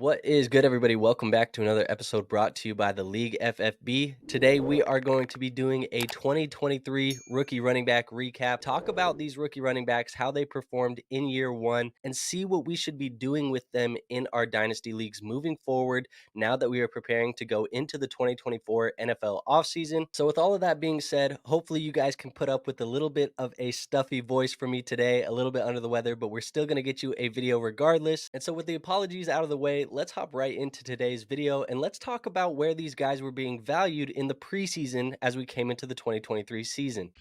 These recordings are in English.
What is good, everybody? Welcome back to another episode brought to you by the League FFB. Today, we are going to be doing a 2023 rookie running back recap, talk about these rookie running backs, how they performed in year one, and see what we should be doing with them in our dynasty leagues moving forward now that we are preparing to go into the 2024 NFL offseason. So with all of that being said, hopefully you guys can put up with a little bit of a stuffy voice from me today, a little bit under the weather, but we're still going to get you a video regardless. And so with the apologies out of the way, let's hop right into today's video and let's talk about where these guys were being valued in the preseason as we came into the 2023 season.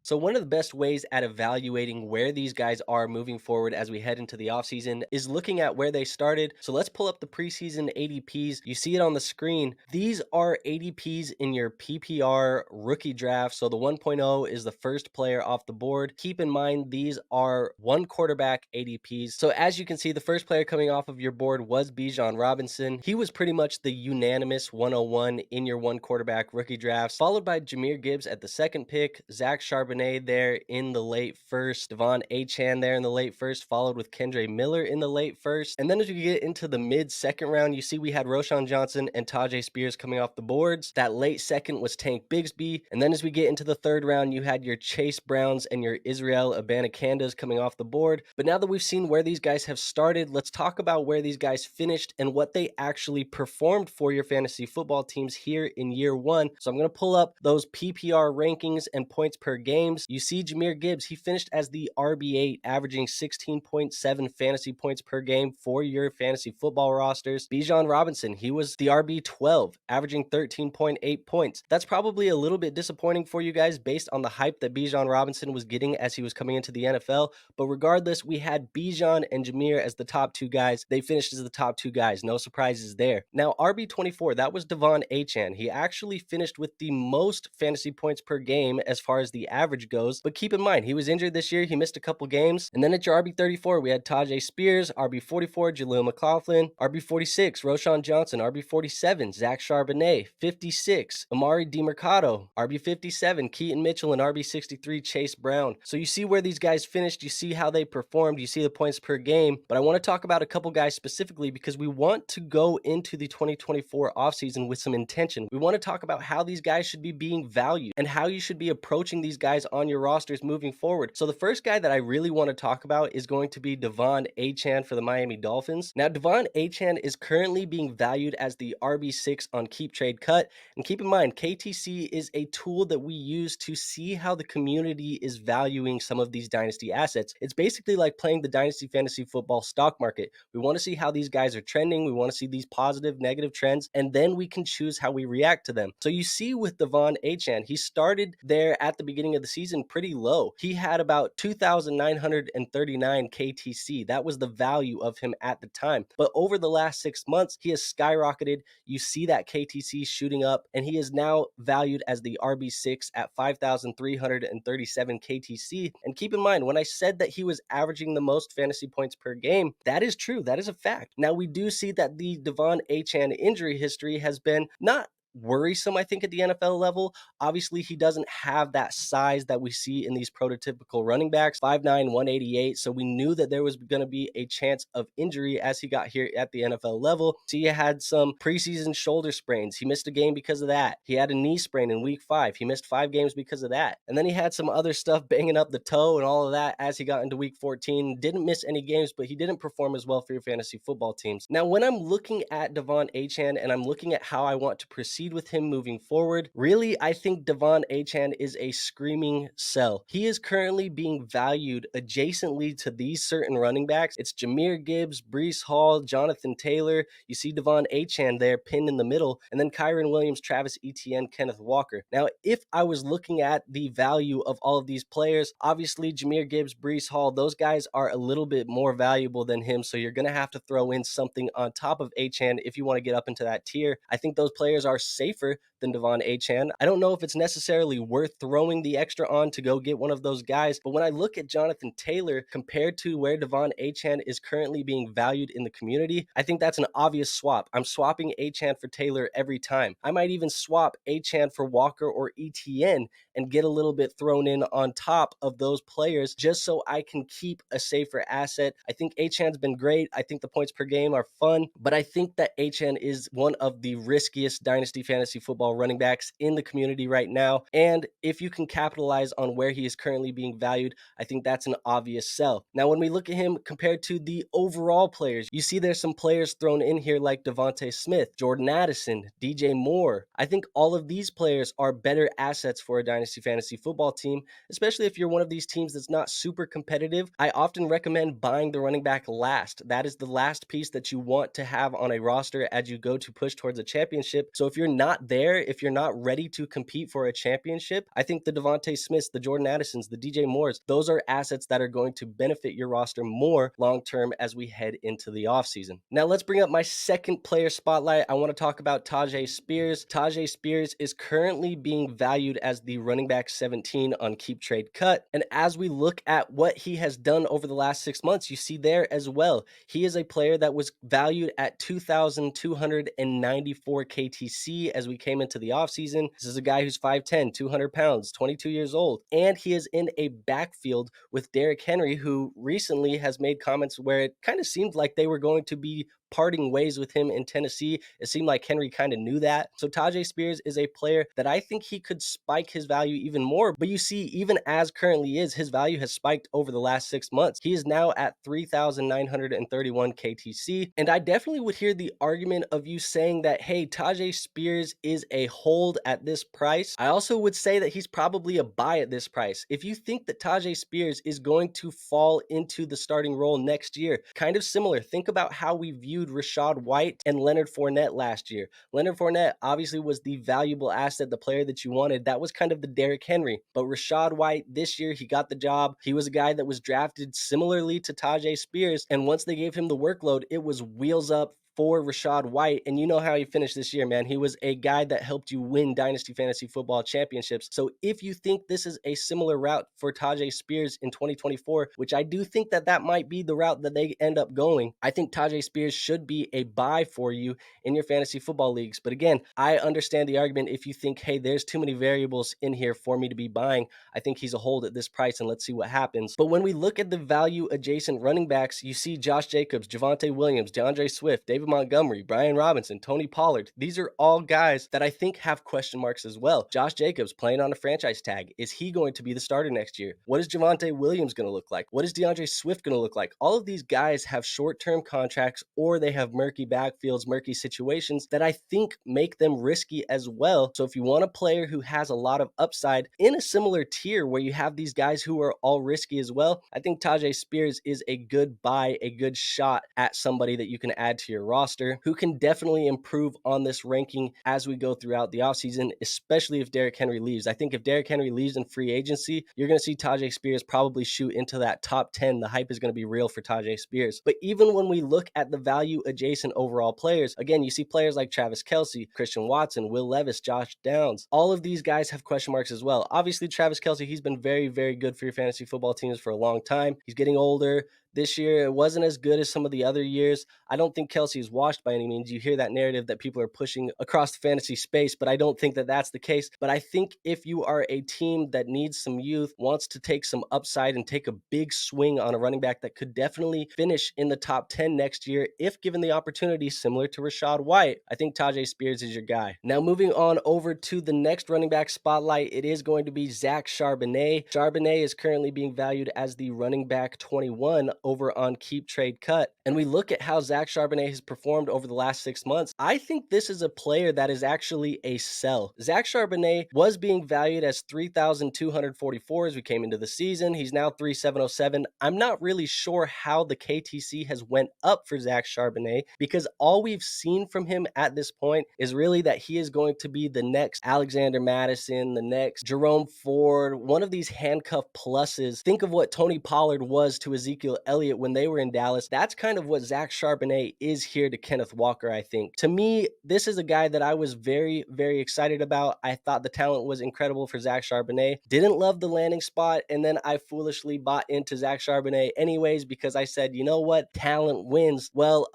So one of the best ways at evaluating where these guys are moving forward as we head into the offseason is looking at where they started. So let's pull up the preseason ADPs. You see it on the screen. These are ADPs in your PPR rookie draft. So the 1.0 is the first player off the board. Keep in mind, these are one quarterback ADPs. So as you can see, the first player coming off of your board was Bijan Robinson. He was pretty much the unanimous 101 in your one quarterback rookie drafts, followed by Jahmyr Gibbs at the second pick, Charbonnet there in the late first, D'Von Achane there in the late first, followed with Kendre Miller in the late first. And then as we get into the mid-second round, you see we had Roschon Johnson and Tyjae Spears coming off the boards. That late second was Tank Bigsby. And then as we get into the third round, you had your Chase Browns and your Israel Abanikandas coming off the board. But now that we've seen where these guys have started, let's talk about where these guys finished and what they actually performed for your fantasy football teams here in year one. So I'm going to pull up those PPR rankings and points per game. You see Jahmyr Gibbs, he finished as the RB8, averaging 16.7 fantasy points per game for your fantasy football rosters. Bijan Robinson, he was the RB12, averaging 13.8 points. That's probably a little bit disappointing for you guys based on the hype that Bijan Robinson was getting as he was coming into the NFL. But regardless, we had Bijan and Jahmyr as the top two guys. They finished as the top two guys. No surprises there. Now, RB24, that was De'Von Achane. He actually finished with the most fantasy points per game as far as the average goes, but keep in mind, he was injured this year. He missed a couple games. And then at your RB34, we had Tyjae Spears, RB44, Jaleel McLaughlin, RB46, Roschon Johnson, RB47, Charbonnet, 56, Emari Demercado, RB57, Keaton Mitchell, and RB63, Chase Brown. So you see where these guys finished, you see how they performed, you see the points per game, but I want to talk about a couple guys specifically because we want to go into the 2024 offseason with some intention. We want to talk about how these guys should be being valued and how you should be approaching these guys on your rosters moving forward. So the first guy that I really want to talk about is going to be De'Von Achane for the Miami Dolphins. Now, De'Von Achane is currently being valued as the RB6 on Keep Trade Cut. And keep in mind, KTC is a tool that we use to see how the community is valuing some of these dynasty assets. It's basically like playing the Dynasty Fantasy Football stock market. We want to see how these guys are trending. We want to see these positive, negative trends, and then we can choose how we react to them. So you see with De'Von Achane, he started there at the beginning of the season pretty low. He had about 2,939 KTC. That was the value of him at the time. But over the last 6 months, he has skyrocketed. You see that KTC shooting up, and he is now valued as the RB6 at 5,337 KTC. And keep in mind, when I said that he was averaging the most fantasy points per game, that is true. That is a fact. Now, we do see that the De'Von Achane injury history has been not worrisome, I think, at the NFL level. Obviously, he doesn't have that size that we see in these prototypical running backs, 5'9", 188. So we knew that there was going to be a chance of injury as he got here at the NFL level. So he had some preseason shoulder sprains. He missed a game because of that. He had a knee sprain in week 5. He missed 5 games because of that. And then he had some other stuff banging up the toe and all of that as he got into week 14. Didn't miss any games, but he didn't perform as well for your fantasy football teams. Now, when I'm looking at De'Von Achane and I'm looking at how I want to proceed with him moving forward, really, I think De'Von Achane is a screaming sell. He is currently being valued adjacently to these certain running backs. It's Jahmyr Gibbs, Breece Hall, Jonathan Taylor. You see De'Von Achane there pinned in the middle, and then Kyren Williams, Travis Etienne, Kenneth Walker. Now, if I was looking at the value of all of these players, obviously Jahmyr Gibbs, Breece Hall, those guys are a little bit more valuable than him, so you're going to have to throw in something on top of Achane if you want to get up into that tier. I think those players are safer than De'Von Achane. I don't know if it's necessarily worth throwing the extra on to go get one of those guys, but when I look at Jonathan Taylor compared to where De'Von Achane is currently being valued in the community, I think that's an obvious swap. I'm swapping Achane for Taylor every time. I might even swap Achane for Walker or ETN and get a little bit thrown in on top of those players just so I can keep a safer asset. I think Achane's been great. I think the points per game are fun, but I think that Achane is one of the riskiest Dynasty Fantasy Football running backs in the community right now. And if you can capitalize on where he is currently being valued, I think that's an obvious sell. Now, when we look at him compared to the overall players, you see there's some players thrown in here like Devontae Smith, Jordan Addison, DJ Moore. I think all of these players are better assets for a Dynasty Fantasy Football team, especially if you're one of these teams that's not super competitive. I often recommend buying the running back last. That is the last piece that you want to have on a roster as you go to push towards a championship. So if you're not there, if you're not ready to compete for a championship, I think the Devontae Smiths, the Jordan Addisons, the DJ Moores, those are assets that are going to benefit your roster more long-term as we head into the offseason. Now let's bring up my second player spotlight. I want to talk about Tyjae Spears. Tyjae Spears is currently being valued as the running back 17 on Keep Trade Cut. And as we look at what he has done over the last 6 months, you see there as well, he is a player that was valued at 2,294 KTC as we came into the offseason. This is a guy who's 5'10", 200 pounds, 22 years old. And he is in a backfield with Derrick Henry, who recently has made comments where it kind of seemed like they were going to be parting ways with him in Tennessee. It seemed like Henry kind of knew that. So Tyjae Spears is a player that I think he could spike his value even more. But you see, even as currently is, his value has spiked over the last 6 months. He is now at 3,931 KTC. And I definitely would hear the argument of you saying that, hey, Tyjae Spears is a hold at this price. I also would say that he's probably a buy at this price. If you think that Tyjae Spears is going to fall into the starting role next year, kind of similar. Think about how we viewed Rachaad White and Leonard Fournette last year. Leonard Fournette obviously was the valuable asset, the player that you wanted. That was kind of the Derrick Henry. But Rachaad White, this year, he got the job. He was a guy that was drafted similarly to Tyjae Spears. And once they gave him the workload, it was wheels up for Rachaad White. And you know how he finished this year, man. He was a guy that helped you win Dynasty Fantasy Football championships. So if you think this is a similar route for Tyjae Spears in 2024, which I do think that that might be the route that they end up going, I think Tyjae Spears should be a buy for you in your fantasy football leagues. But again, I understand the argument if you think, hey, there's too many variables in here for me to be buying. I think he's a hold at this price, and let's see what happens. But when we look at the value adjacent running backs, you see Josh Jacobs, Javonte Williams, DeAndre Swift, David Montgomery, Brian Robinson, Tony Pollard. These are all guys that I think have question marks as well. Josh Jacobs playing on a franchise tag. Is he going to be the starter next year? What is Javonte Williams going to look like? What is DeAndre Swift going to look like? All of these guys have short-term contracts, or they have murky backfields, murky situations that I think make them risky as well. So if you want a player who has a lot of upside in a similar tier where you have these guys who are all risky as well, I think Tyjae Spears is a good buy, a good shot at somebody that you can add to your roster, who can definitely improve on this ranking as we go throughout the offseason, especially if Derrick Henry leaves. I think if Derrick Henry leaves in free agency, you're going to see Tyjae Spears probably shoot into that top 10. The hype is going to be real for Tyjae Spears. But even when we look at the value adjacent overall players, again, you see players like Travis Kelce, Christian Watson, Will Levis, Josh Downs. All of these guys have question marks as well. Obviously, Travis Kelce, he's been very, very good for your fantasy football teams for a long time. He's getting older. This year, it wasn't as good as some of the other years. I don't think Kelce is washed by any means. You hear that narrative that people are pushing across the fantasy space, but I don't think that that's the case. But I think if you are a team that needs some youth, wants to take some upside and take a big swing on a running back that could definitely finish in the top 10 next year, if given the opportunity, similar to Rachaad White, I think Tyjae Spears is your guy. Now, moving on over to the next running back spotlight, it is going to be Zach Charbonnet. Charbonnet is currently being valued as the running back 21 over on Keep Trade Cut. And we look at how Zach Charbonnet has performed over the last 6 months. I think this is a player that is actually a sell. Zach Charbonnet was being valued as 3,244 as we came into the season. He's now 3,707. I'm not really sure how the KTC has went up for Zach Charbonnet, because all we've seen from him at this point is really that he is going to be the next Alexander Madison, the next Jerome Ford, one of these handcuff pluses. Think of what Tony Pollard was to Ezekiel Elliott when they were in Dallas. That's kind of what Zach Charbonnet is here to Kenneth Walker, I think. To me, this is a guy that I was very, very excited about. I thought the talent was incredible for Zach Charbonnet. Didn't love the landing spot, and then I foolishly bought into Zach Charbonnet anyways because I said, you know what? Talent wins. Well,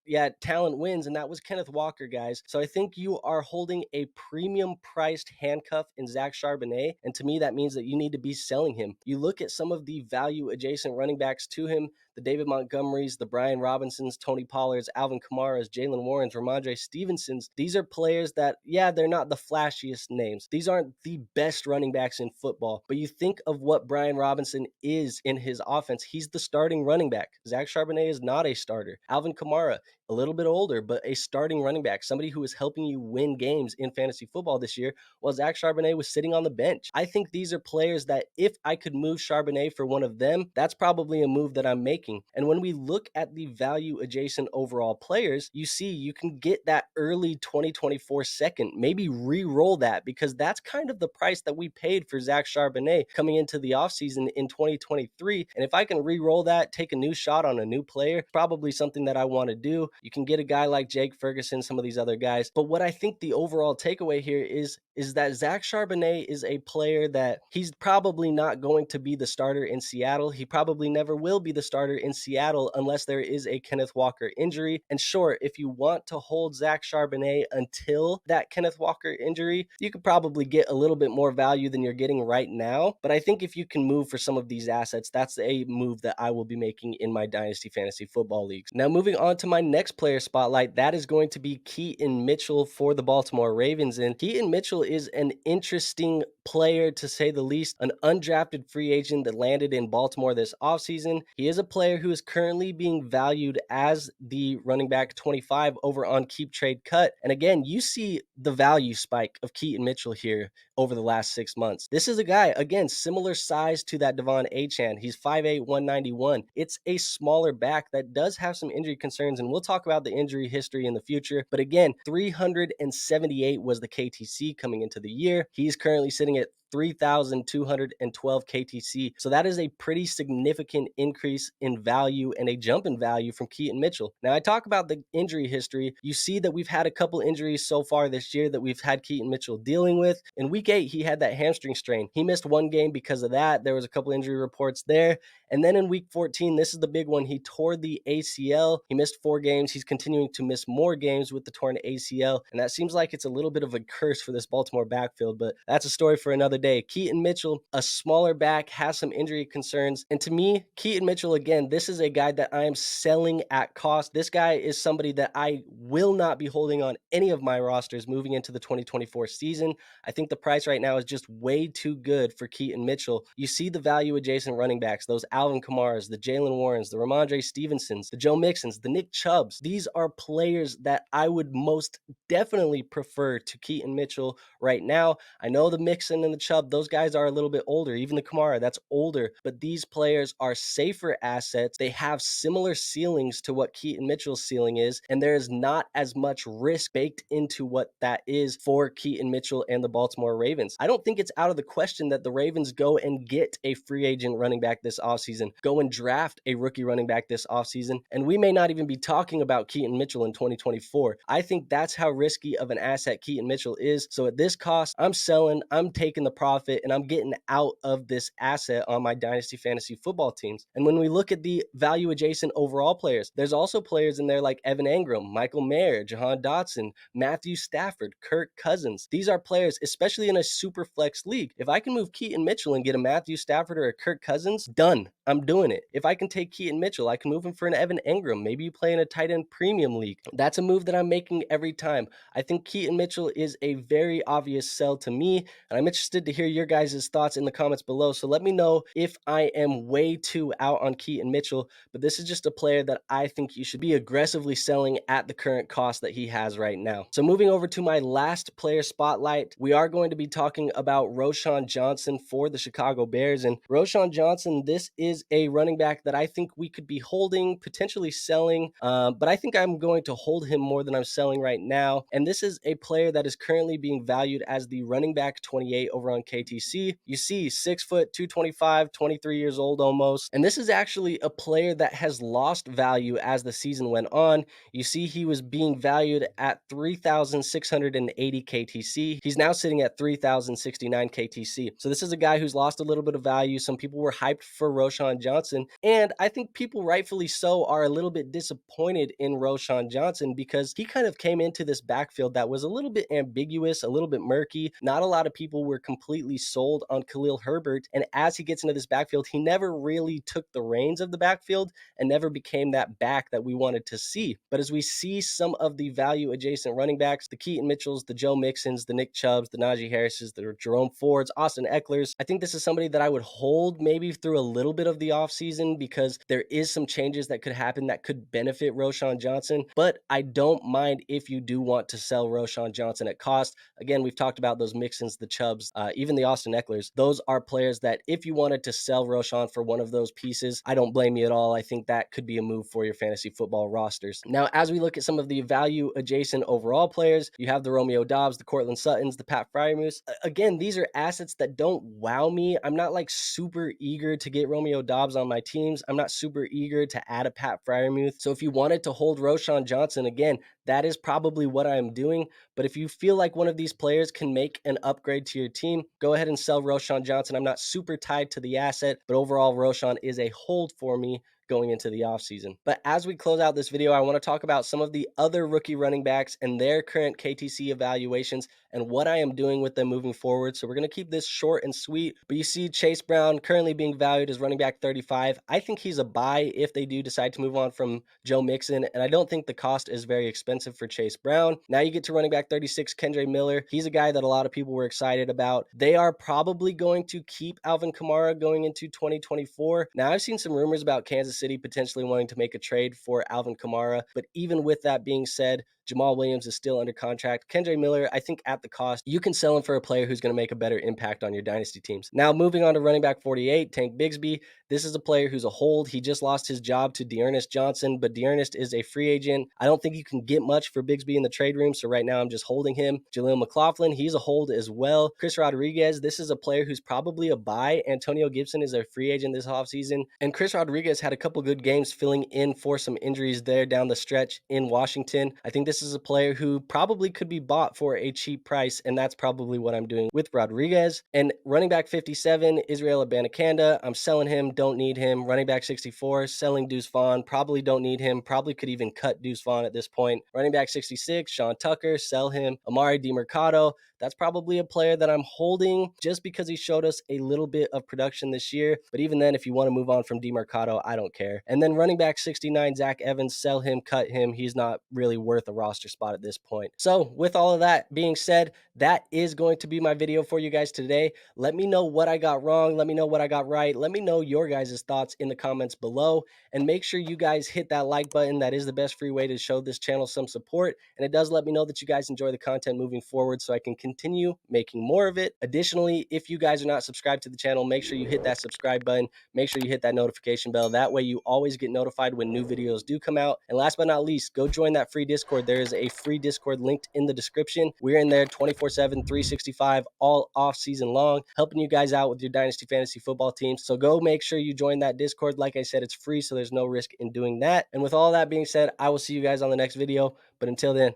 yeah, talent wins, and that was Kenneth Walker, guys. So I think you are holding a premium priced handcuff in Zach Charbonnet, and to me, that means that you need to be selling him. You look at some of the value adjacent running backs to him, the David Montgomerys, the Brian Robinsons, Tony Pollards, Alvin Kamara's, Jalen Warrens, Ramondre Stevensons. These are players that, yeah, they're not the flashiest names. These aren't the best running backs in football, but you think of what Brian Robinson is in his offense. He's the starting running back. Zach Charbonnet is not a starter. Alvin Kamara, a little bit older, but a starting running back, somebody who is helping you win games in fantasy football this year, while Zach Charbonnet was sitting on the bench. I think these are players that if I could move Charbonnet for one of them, that's probably a move that I'm making. And when we look at the value adjacent overall players, you see you can get that early 2024 second, maybe re-roll that because that's kind of the price that we paid for Zach Charbonnet coming into the offseason in 2023. And if I can re-roll that, take a new shot on a new player, probably something that I want to do. You can get a guy like Jake Ferguson, some of these other guys. But what I think the overall takeaway here is that Zach Charbonnet is a player that he's probably not going to be the starter in Seattle. He probably never will be the starter in Seattle unless there is a Kenneth Walker injury. And sure, if you want to hold Zach Charbonnet until that Kenneth Walker injury, you could probably get a little bit more value than you're getting right now. But I think if you can move for some of these assets, that's a move that I will be making in my Dynasty Fantasy Football leagues. Now, moving on to my next player spotlight, that is going to be Keaton Mitchell for the Baltimore Ravens. And Keaton Mitchell is an interesting player, to say the least, an undrafted free agent that landed in Baltimore this offseason. He is a player who is currently being valued as the running back 25 over on Keep Trade Cut. And again, you see the value spike of Keaton Mitchell here over the last 6 months. This is a guy, again, similar size to that De'Von Achane. He's 5'8", 191. It's a smaller back that does have some injury concerns, and we'll talk about the injury history in the future. But again, 378 was the KTC coming into the year. He's currently sitting at 3,212 KTC. So that is a pretty significant increase in value and a jump in value from Keaton Mitchell. Now, I talk about the injury history. You see that we've had a couple injuries so far this year that we've had Keaton Mitchell dealing with. In week 8, he had that hamstring strain. He missed one game because of that. There was a couple injury reports there. And then in week 14, this is the big one. He tore the ACL. He missed 4 games. He's continuing to miss more games with the torn ACL. And that seems like it's a little bit of a curse for this Baltimore backfield, but that's a story for another day. Keaton Mitchell, a smaller back, has some injury concerns. And to me, Keaton Mitchell, again, this is a guy that I am selling at cost. This guy is somebody that I will not be holding on any of my rosters moving into the 2024 season. I think the price right now is just way too good for Keaton Mitchell. You see the value adjacent running backs, those Alvin Kamara's, the Jalen Warrens, the Ramondre Stevensons, the Joe Mixons, the Nick Chubbs. These are players that I would most definitely prefer to Keaton Mitchell right now. I know the Mixon and the Chubb, those guys are a little bit older. Even the Kamara, that's older. But these players are safer assets. They have similar ceilings to what Keaton Mitchell's ceiling is, and there is not as much risk baked into what that is for Keaton Mitchell and the Baltimore Ravens. I don't think it's out of the question that the Ravens go and get a free agent running back this offseason, go and draft a rookie running back this offseason, and we may not even be talking about Keaton Mitchell in 2024. I think that's how risky of an asset Keaton Mitchell is. So at this cost, I'm selling, I'm taking the profit, and I'm getting out of this asset on my Dynasty Fantasy Football teams. And when we look at the value adjacent overall players, there's also players in there like Evan Engram, Michael Mayer, Jahan Dotson, Matthew Stafford, Kirk Cousins. These are players, especially in a super flex league. If I can move Keaton Mitchell and get a Matthew Stafford or a Kirk Cousins, done. I'm doing it. If I can take Keaton Mitchell, I can move him for an Evan Engram. Maybe you play in a tight end premium league. That's a move that I'm making every time. I think Keaton Mitchell is a very obvious sell to me, and I'm interested to hear your guys' thoughts in the comments below. So let me know if I am way too out on Keaton Mitchell, but this is just a player that I think you should be aggressively selling at the current cost that he has right now. So moving over to my last player spotlight, we are going to be talking about Roschon Johnson for the Chicago Bears. And Roschon Johnson, this is a running back that I think we could be holding, potentially selling, but I think I'm going to hold him more than I'm selling right now. And this is a player that is currently being valued as the running back 28 over on KTC. You see 6 foot, 225, 23 years old almost. And this is actually a player that has lost value as the season went on. You see he was being valued at 3,680 KTC. He's now sitting at 3,069 KTC. So this is a guy who's lost a little bit of value. Some people were hyped for Roschon Johnson, and I think people rightfully so are a little bit disappointed in Roschon Johnson because he kind of came into this backfield that was a little bit ambiguous, a little bit murky. Not a lot of people were completely sold on Khalil Herbert, and as he gets into this backfield, he never really took the reins of the backfield and never became that back that we wanted to see. But as we see some of the value adjacent running backs, the Keaton Mitchells, the Joe Mixons, the Nick Chubbs, the Najee Harrises, the Jerome Fords, Austin Ecklers, I think this is somebody that I would hold maybe through a little bit of the offseason because there is some changes that could happen that could benefit Roschon Johnson. But I don't mind if you do want to sell Roschon Johnson at cost. Again, we've talked about those Mixons, the Chubbs, even the Austin Ecklers. Those are players that if you wanted to sell Roschon for one of those pieces, I don't blame you at all. I think that could be a move for your fantasy football rosters. Now, as we look at some of the value adjacent overall players, you have the Romeo Doubs, the Cortland Suttons, the Pat Fryermuth. Again, these are assets that don't wow me. I'm not like super eager to get Romeo Doubs on my teams. I'm not super eager to add a Pat Fryermuth. So if you wanted to hold Roschon Johnson, again, that is probably what I'm doing. But if you feel like one of these players can make an upgrade to your team, go ahead and sell Roschon Johnson. I'm not super tied to the asset, but overall, Roschon is a hold for me going into the offseason. But as we close out this video, I want to talk about some of the other rookie running backs and their current KTC evaluations and what I am doing with them moving forward. So we're going to keep this short and sweet. But you see Chase Brown currently being valued as running back 35. I think he's a buy if they do decide to move on from Joe Mixon, and I don't think the cost is very expensive for Chase Brown. Now you get to running back 36, Kendre Miller. He's a guy that a lot of people were excited about. They are probably going to keep Alvin Kamara going into 2024. Now I've seen some rumors about Kansas City potentially wanting to make a trade for Alvin Kamara, but even with that being said, Jamal Williams is still under contract. Kendre Miller, I think at the cost, you can sell him for a player who's going to make a better impact on your dynasty teams. Now, moving on to running back 48, Tank Bigsby. This is a player who's a hold. He just lost his job to De'Ernest Johnson, but De'Ernest is a free agent. I don't think you can get much for Bigsby in the trade room, so right now I'm just holding him. Jaleel McLaughlin, he's a hold as well. Chris Rodriguez, this is a player who's probably a buy. Antonio Gibson is a free agent this offseason, and Chris Rodriguez had a couple good games filling in for some injuries there down the stretch in Washington. I think this is a player who probably could be bought for a cheap price, and that's probably what I'm doing with Rodriguez. And running back 57, Israel Abanikanda, I'm selling him, don't need him. Running back 64, selling Deuce Vaughn, probably don't need him, probably could even cut Deuce Vaughn at this point. Running back 66, Sean Tucker, sell him. Emari Demercado, that's probably a player that I'm holding just because he showed us a little bit of production this year. But even then, if you want to move on from Demercado, I don't care. And then running back 69, Zach Evans, sell him, cut him. He's not really worth a roster spot at this point. So with all of that being said, that is going to be my video for you guys today. Let me know what I got wrong. Let me know what I got right. Let me know your guys' thoughts in the comments below. And make sure you guys hit that like button. That is the best free way to show this channel some support. And it does let me know that you guys enjoy the content moving forward so I can continue making more of it. Additionally, if you guys are not subscribed to the channel, make sure you hit that subscribe button. Make sure you hit that notification bell. That way you always get notified when new videos do come out. And last but not least, go join that free Discord. There is a free Discord linked in the description. We're in there 24/7, 365, all off season long, helping you guys out with your Dynasty Fantasy Football teams. So go make sure you join that Discord. Like I said, it's free, so there's no risk in doing that. And with all that being said, I will see you guys on the next video. But until then,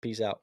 peace out.